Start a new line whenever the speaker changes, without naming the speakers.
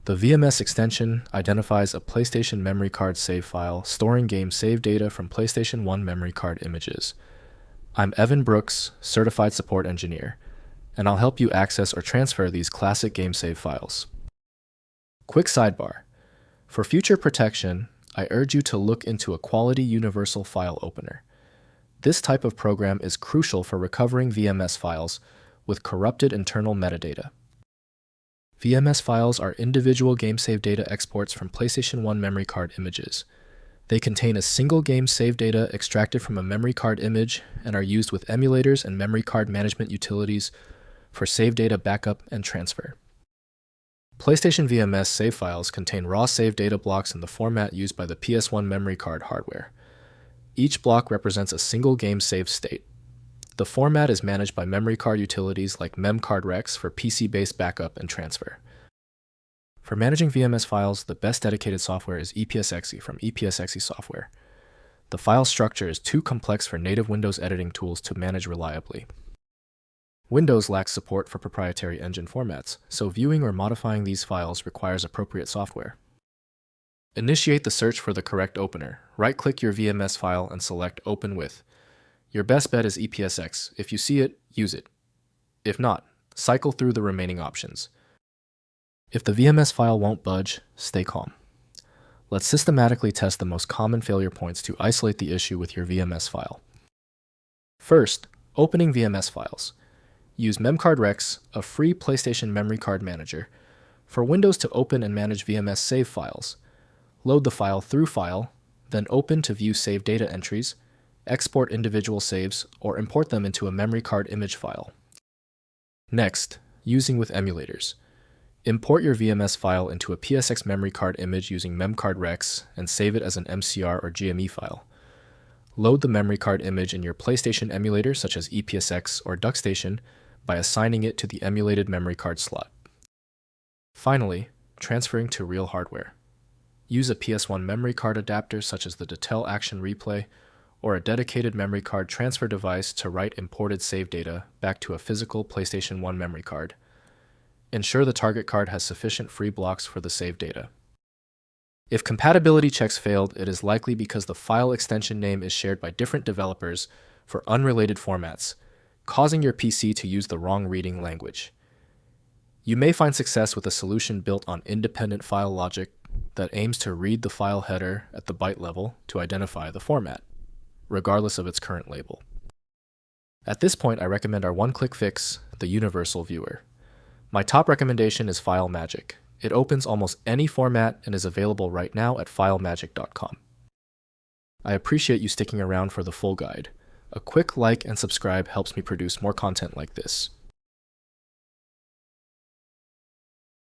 The VMS extension identifies a PlayStation memory card save file storing game save data from PlayStation 1 memory card images. I'm Evan Brooks, Certified Support Engineer, and I'll help you access or transfer these classic game save files. Quick sidebar. For future protection, I urge you to look into a quality universal file opener. This type of program is crucial for recovering VMS files with corrupted internal metadata. VMS files are individual game save data exports from PlayStation 1 memory card images. They contain a single game save data extracted from a memory card image and are used with emulators and memory card management utilities for save data backup and transfer. PlayStation VMS save files contain raw save data blocks in the format used by the PS1 memory card hardware. Each block represents a single game save state. The format is managed by memory card utilities like MemcardRex for PC-based backup and transfer. For managing VMS files, the best dedicated software is EPSXE from EPSXE Software. The file structure is too complex for native Windows editing tools to manage reliably. Windows lacks support for proprietary engine formats, so viewing or modifying these files requires appropriate software. Initiate the search for the correct opener. Right-click your VMS file and select Open With. Your best bet is EPSX. If you see it, use it. If not, cycle through the remaining options. If the VMS file won't budge, stay calm. Let's systematically test the most common failure points to isolate the issue with your VMS file. First, opening VMS files. Use MemcardRex, a free PlayStation memory card manager, for Windows to open and manage VMS save files. Load the file through File, then Open to view save data entries, export individual saves, or import them into a memory card image file. Next, using with emulators. Import your VMS file into a PSX memory card image using MemcardRex and save it as an MCR or GME file. Load the memory card image in your PlayStation emulator such as EPSX or DuckStation by assigning it to the emulated memory card slot. Finally, transferring to real hardware. Use a PS1 memory card adapter such as the Detel Action Replay or a dedicated memory card transfer device to write imported save data back to a physical PlayStation 1 memory card. Ensure the target card has sufficient free blocks for the save data. If compatibility checks failed, it is likely because the file extension name is shared by different developers for unrelated formats, causing your PC to use the wrong reading language. You may find success with a solution built on independent file logic that aims to read the file header at the byte level to identify the format, regardless of its current label. At this point, I recommend our one-click fix, the Universal Viewer. My top recommendation is FileMagick. It opens almost any format and is available right now at filemagick.com. I appreciate you sticking around for the full guide. A quick like and subscribe helps me produce more content like this.